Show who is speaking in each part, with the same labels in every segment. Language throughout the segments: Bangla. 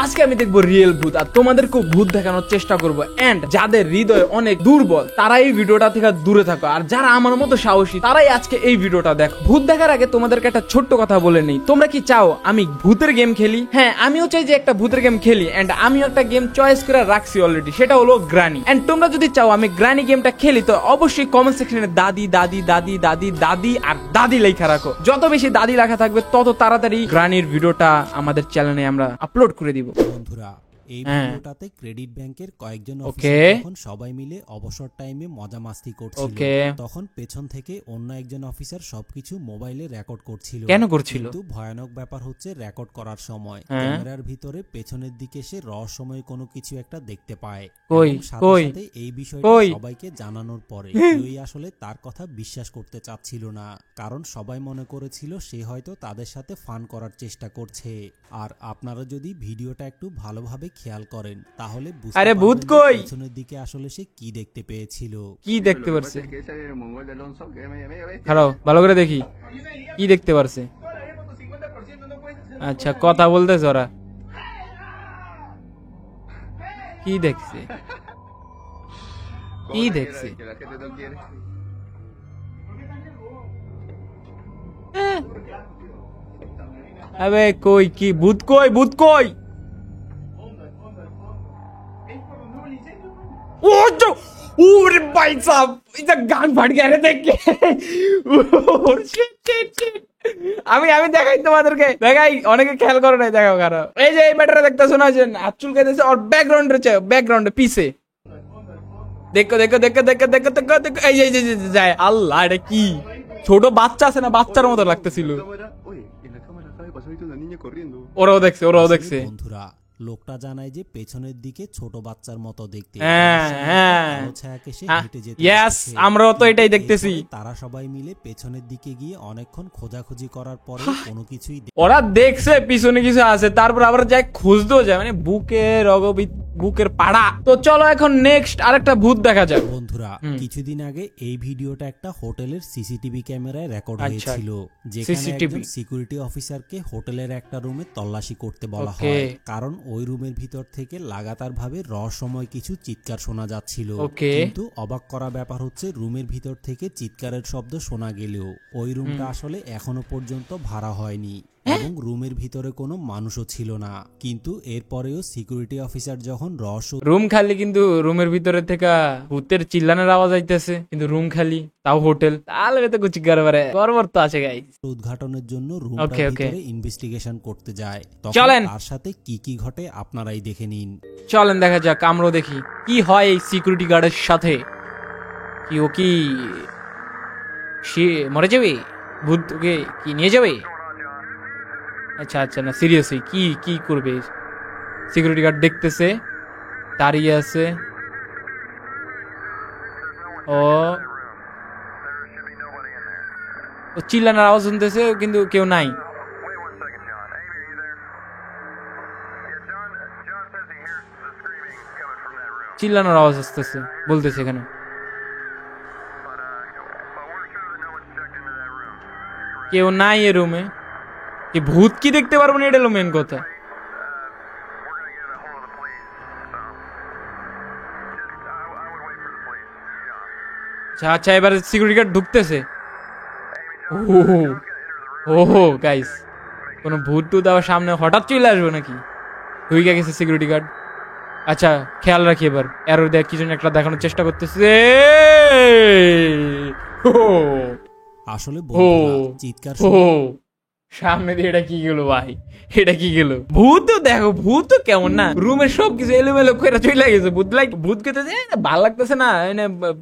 Speaker 1: আজকে আমি দেখবো রিয়েল ভূত আর তোমাদেরকেও ভূত দেখানোর চেষ্টা করবো। এন্ড যাদের হৃদয় অনেক দুর্বল তারা এই ভিডিওটা থেকে দূরে থাকো, আর যারা আমার মতো সাহসী তারাই আজকে এই ভিডিওটা দেখো। ভূত দেখার আগে তোমাদেরকে একটা ছোট্ট কথা বলে নেই, তোমরা কি চাও আমি ভূতের গেম খেলি? হ্যাঁ, আমিও চাই যে একটা ভূতের গেম খেলি। এন্ড আমিও একটা গেম চয়েস করে রাখছি অলরেডি, সেটা হলো গ্রানি। এন্ড তোমরা যদি চাও আমি গ্রানি গেমটা খেলি তো অবশ্যই কমেন্ট সেকশনে দাদি দাদি দাদি দাদি দাদি আর দাদি লেখা রাখো। যত বেশি দাদি লেখা থাকবে তত তাড়াতাড়ি গ্রানির ভিডিওটা আমাদের চ্যানেলে আমরা আপলোড করে দিব।
Speaker 2: বন্ধুরা, এই ভিডিওটাতে ক্রেডিট ব্যাংকের কয়েকজন অফিসার যখন সবাই মিলে অবসর টাইমে মজা মাস্তি করছিল, তখন পেছন থেকে অন্য একজন অফিসার সবকিছু মোবাইলে রেকর্ড করছিল।
Speaker 1: কেন করছিল?
Speaker 2: কিন্তু ভয়ানক ব্যাপার হচ্ছে রেকর্ড করার সময় ক্যামেরার ভিতরে পেছনের দিকে সে রহস্যময় কোনো কিছু একটা দেখতে পায়। সাথে এই বিষয়টা সবাইকে জানানোর পরে কেউই আসলে তার কথা বিশ্বাস করতে চাচ্ছিল না, কারণ সবাই মনে করেছিল সে হয়তো তাদের সাথে ফান করার চেষ্টা করছে। আর আপনারা যদি ভিডিওটা একটু ভালোভাবে খেয়াল করেন তাহলে
Speaker 1: আরে ভূত কই
Speaker 2: পেছনের দিকে আসলে সে কি দেখতে পেয়েছিল,
Speaker 1: কি দেখতে পারছে। খারাপ ভালো করে দেখি কি দেখতে পারছে। আচ্ছা কথা বলতেছে ওরা, কি দেখছে কি দেখছে? আবে কই কি ভূত কই ভূত কই? ওরে ভাই সাহেব এটা গান ফাট গেছে দেখে। আমি দেখাই তোমাদেরকে, দেখাই অনেকে খেয়াল করে নাই, দেখাও কারো। এই যে এই ব্যাটারে দেখতেছো না যে হাত চুলকাইতেছে, ওর ব্যাকগ্রাউন্ডে পিছে দেখো দেখো দেখো দেখো দেখো দেখো দেখো এই যে যায়। আল্লাহ এটা কি ছোট বাচ্চা আছে না, বাচ্চার মতো লাগতেছিল। ওরাও দেখছে।
Speaker 2: বন্ধুরা, লোকটা জানায় যে পেছনের দিকে ছোট বাচ্চার মতো দেখতে,
Speaker 1: আমরাও তো এটাই দেখতেছি।
Speaker 2: তারা সবাই মিলে পেছনের দিকে গিয়ে অনেকক্ষণ খোঁজাখুঁজি করার পরে কোনো কিছুই
Speaker 1: ওরা দেখছে পিছনে কিছু আছে, তারপর আবার যায় খুঁজতেও যায়, মানে বুকের পাড়া। তো চলো এখন নেক্সট আরেকটা ভূত দেখা যাক।
Speaker 2: বন্ধুরা, কিছুদিন আগে এই ভিডিওটা একটা হোটেলের সিসিটিভি ক্যামেরায় রেকর্ড হয়েছিল, যেখানে একজন সিকিউরিটি অফিসারকে হোটেলের একটা রুমে তল্লাশি করতে বলা হয়, কারণ ওই রুমের ভিতর থেকে লাগাতার ভাবে রহস্যময় কিছু চিৎকার শোনা যাচ্ছিল। কিন্তু অবাক করা ব্যাপার হচ্ছে রুমের ভিতর থেকে চিৎকারের শব্দ শোনা গেলেও ওই রুমটা আসলে এখনো পর্যন্ত ভাড়া হয়নি এবং রুমের ভিতরে কোনো মানুষও ছিল না। কিন্তু এরপরেও সিকিউরিটি অফিসার যখন
Speaker 1: রুম খালি, কিন্তু রুমের ভিতরে থেকে ভূতের চিল্লানোর আওয়াজ আইতেছে, কিন্তু রুম খালি, তাও হোটেল, তাহলে তো কিছু গড়বড় তো আছে গাইস।
Speaker 2: উদ্ঘাটনের জন্য রুমটার ভিতরে ইনভেস্টিগেশন করতে যায়।
Speaker 1: চলেন
Speaker 2: তার সাথে কি কি ঘটে আপনারাই দেখে নিন।
Speaker 1: চলেন দেখা যাক, আমরাও দেখি কি হয় এই সিকিউরিটি গার্ডের সাথে। কি ও কি সে মরে যাবে? ভূত ওকে কি নিয়ে যাবে? আচ্ছা আচ্ছা, না সিরিয়াসলি কি করবে? সিকিউরিটি গার্ড দেখতেছে, দাঁড়িয়ে আছে। ও চিল্লানোর আওয়াজ শুনতেছে কিন্তু কেউ নাই। চিল্লানোর আওয়াজ আসতেছে বলতেছে এখানে। কেউ নাই এ রুমে। কি ভূত কি দেখতে পারবো না, এটা হলো মেন কথা। আচ্ছা এবার সিকিউরিটি গার্ড ঢুকতেছে। ওহো গাইস, কোন ভূত টুত আবার সামনে হঠাৎ চলে আসবে নাকি? ঢুকে গেছে সিকিউরিটি গার্ড। আচ্ছা খেয়াল রাখি, এবার এরর দেখ কিছু একটা দেখানোর চেষ্টা করতেছে।
Speaker 2: আসলে চিৎকার
Speaker 1: সামনে দিয়ে এটা কি গেল ভাই, এটা কি গেল? ভূত দেখো, ভূত কেমন না রুমের সবকিছু এলোমেলো করে চলে গেছে। ভূত খেতে ভালো লাগতেছে না,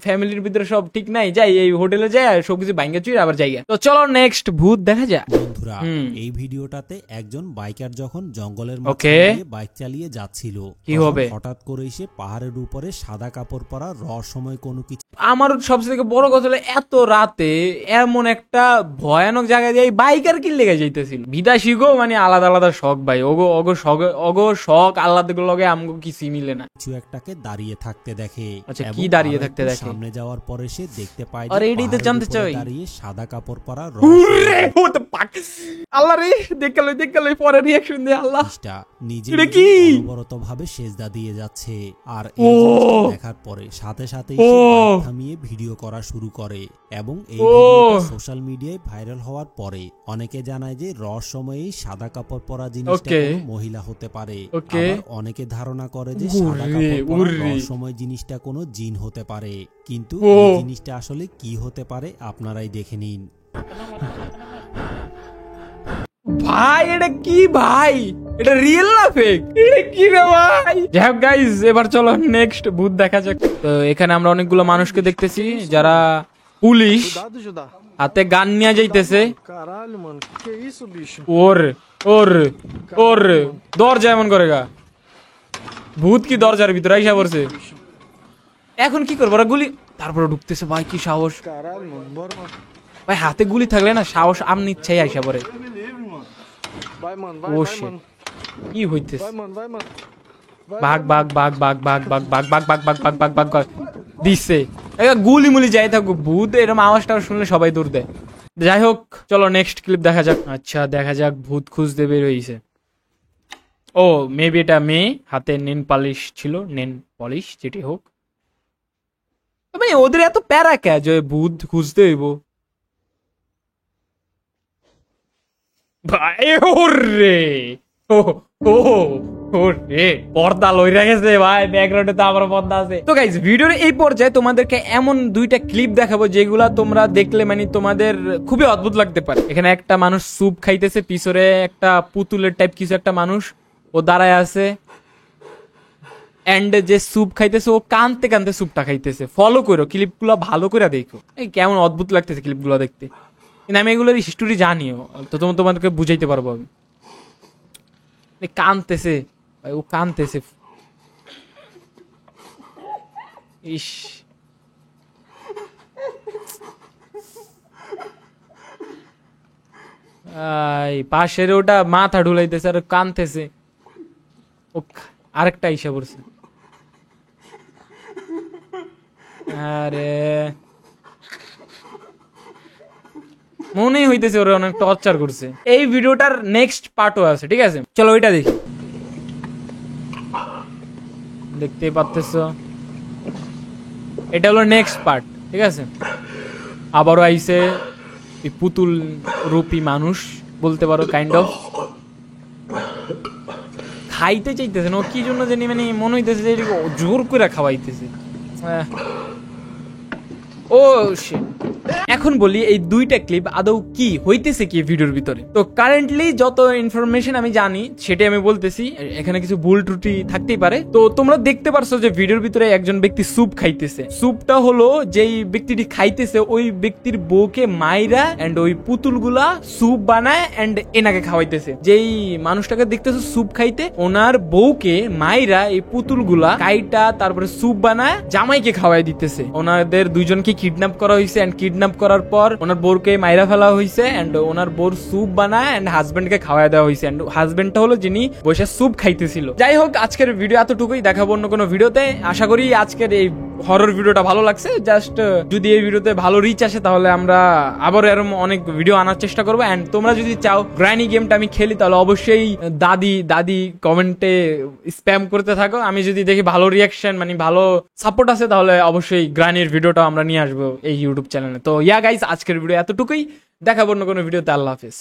Speaker 1: ফ্যামিলির ভিতরে সব ঠিক নাই, যাই এই হোটেলে যাই সবকিছু ভাঙ্গা চুই আবার জায়গা। তো চলো নেক্সট ভূত দেখা যায়।
Speaker 2: বন্ধুরা, এই ভিডিওটাতে একজন বাইকার যখন জঙ্গলের মধ্যে বাইক চালিয়ে যাচ্ছিল, কি হবে হঠাৎ করে এসে পাহাড়ের উপরে সাদা কাপড় পরা রহস্যময় কোনো কিছু।
Speaker 1: আমার সবচেয়ে বড় কথা হলো এত রাতে এমন একটা ভয়ানক জায়গায় দিয়ে বাইকার কি লেগে যাইতেছিল। বিদেশি গো মানে আলাদা আলাদা শখ ভাই, ওগো শখ আলাদা লগে আমগো কিছু মিলে না।
Speaker 2: কিছু একটাকে দাঁড়িয়ে থাকতে দেখে।
Speaker 1: আচ্ছা, কি দাঁড়িয়ে থাকতে দেখে?
Speaker 2: সামনে যাওয়ার পরে সে দেখতে পায়
Speaker 1: আরে এটাই তো জানতে চাই।
Speaker 2: দাঁড়িয়ে সাদা কাপড় পরা
Speaker 1: আল্লাহ রে, দেখলে পরে রিঅ্যাকশন দে। আল্লাহ
Speaker 2: নিজে অনবরত ভাবে সেজদা দিয়ে যাচ্ছে। আর এই দেখার পরে সাথে সাথেই সে বাইক থামিয়ে ভিডিও করা শুরু করে এবং এই ভিডিওটা সোশ্যাল মিডিয়ায় ভাইরাল হওয়ার পরে অনেকে জানায় যে রহস্যময়ী সাদা কাপড় পরা জিনিসটা কোনো মহিলা হতে পারে। আবার অনেকে ধারণা করে যে সাদা কাপড় পরা রহস্যময় জিনিসটা কোনো জিন হতে পারে। কিন্তু এই জিনিসটা আসলে কি হতে পারে আপনারাই দেখে নিন।
Speaker 1: ভাই এটা কি ভাই, এটা রিয়েল না ফেক? এটা কি রে ভাই? যাই হোক গাইস, এবার চলো নেক্সট ভূত দেখা যাক। তো এখানে আমরা অনেকগুলো মানুষকে দেখতেছি যারা পুলিশ, হাতে গান নিয়ে যাইতেছে। ওর ওর ওর দরজা এমন করে গা, ভূত কি দরজার ভিতরে আইসা পড়ছে। এখন কি করবো, ওরা গুলি তারপরে ঢুকতেছে। ভাই কি সাহস ভাই, হাতে গুলি থাকলে না সাহস আমনি ইচ্ছাই আইসা পড়ে। ও শিট, কি হইতেছে? ভাগ ভাগ ভাগ ভাগ ভাগ ভাগ ভাগ ভাগ ভাগ ভাগ ভাগ ভাগ ভাগ ভাগ দিচ্ছে। গুলি মুলি যাই থাকুক, ভূত এরকম আওয়াজটা শুনলে সবাই দৌড় দেয়। যাই হোক চলো নেক্সট ক্লিপ দেখা যাক। আচ্ছা দেখা যাক, ভূত খুঁজতে বের হয়েছে। ও মেবি এটা মেয়ে, হাতে নেন পালিশ ছিল, নেন পলিশ যেটি হোক। মানে ওদের এত প্যারা কে যে ভূত খুঁজতে হইব? ভাই ওরে ও ও ওরে, পর্দা লইরা গেছে ভাই, ব্যাকগ্রাউন্ডে তো আমার পর্দা আছে। তো গাইস ভিডিওর এই পর্যায়ে তোমাদেরকে এমন দুইটা ক্লিপ দেখাবো যেগুলা তোমরা দেখলে মানে তোমাদের খুবই অদ্ভুত লাগতে পারে। এখানে একটা মানুষ স্যুপ খাইতেছে, পিছনে একটা পুতুলের টাইপ কিছু একটা মানুষ ও দাঁড়ায় আছে, এন্ড যে স্যুপ খাইতেছে ও কানতে কানতে স্যুপটা খাইতেছে। ফলো করো ক্লিপগুলো, ভালো করে দেখো, এই কেমন অদ্ভুত লাগতেছে ক্লিপগুলো দেখতে। কিন্তু আমি এগুলোর হিস্টোরি জানিও, তো তোমাদেরকে বুঝাইতে পারবো আমি। কানতেছে ভাই, ও কানতেছে। ইস পাশের ওটা মাথা ঢুলাইতেছে আর কানতেছে। ও আরেকটা ইসা পড়ছে। আরে মনেই হইতেছে ওরা অনেক টর্চার করছে। এই ভিডিওটার নেক্সট পার্টও আছে, ঠিক আছে চলো ওইটা দেখি। দেখতে পাচ্ছ এটা হলো নেক্সট পার্ট, ঠিক আছে। আবারও আইছে এই পুতুল রূপী মানুষ বলতে পারো, কাইন্ড অফ। খাইতে চাইতেছে না, ও কি জন্য জানি মানে মনে হইতেছে যে জোর করে খাওয়াইতেছে। ও এখন বলি এই দুইটা ক্লিপ আদৌ কি হইতেছে কি ভিডিওর ভিতরে। তো কারেন্টলি যত ইনফরমেশন আমি জানি সেটাই আমি বলতেছি, এখানে কিছু ভুল ত্রুটি থাকতেই পারে। তো তোমরা দেখতে পারছো যে ভিডিওর ভিতরে একজন ব্যক্তি স্যুপ খাইতেছে। স্যুপটা হলো যেই ব্যক্তিটি খাইতেছে ওই ব্যক্তির বউকে মাইরা এন্ড ওই পুতুলগুলা স্যুপ বানায় এন্ড এনাকে খাওয়াইতেছে। যেই মানুষটাকে দেখতেছে স্যুপ খাইতে, ওনার বউকে মাইরা এই পুতুলগুলা কাইটা তারপরে স্যুপ বানায় জামাইকে খাওয়াই দিতেছে। ওনাদের দুইজনকে কিডন্যাপ করা হয়েছে এন্ড কিডন্যাপ করার পর ওনার বোরকে মাইরা ফেলা হয়েছে এন্ড ওনার বোর স্যুপ বানায় এন্ড হাজবেন্ডকে খাওয়াই দেওয়া হয়েছে। এন্ড হাজবেন্ডটা হলো যিনি বসে স্যুপ খাইতেছিল। যাই হোক আজকের ভিডিও এতটুকুই, দেখাবো অন্য কোনো ভিডিওতে। আশা করি আজকের এই হরর ভিডিওটা ভালো লাগছে। জাস্ট যদি এই ভিডিওতে ভালো রিচ আসে তাহলে আমরা আবার এরকম অনেক ভিডিও আনার চেষ্টা করবো। এন্ড তোমরা যদি চাও গ্রানি গেমটা আমি খেলি তাহলে অবশ্যই দাদি কমেন্টে স্প্যাম করতে থাকো। আমি যদি দেখি ভালো রিয়াকশন মানে ভালো সাপোর্ট আছে তাহলে অবশ্যই গ্রানির ভিডিওটা আমরা নিয়ে আসবো এই ইউটিউব চ্যানেলে। তো ইয়া গাইস আজকের ভিডিও এতটুকুই, দেখাবো অন্য কোনো ভিডিওতে। আল্লাহ হাফেজ।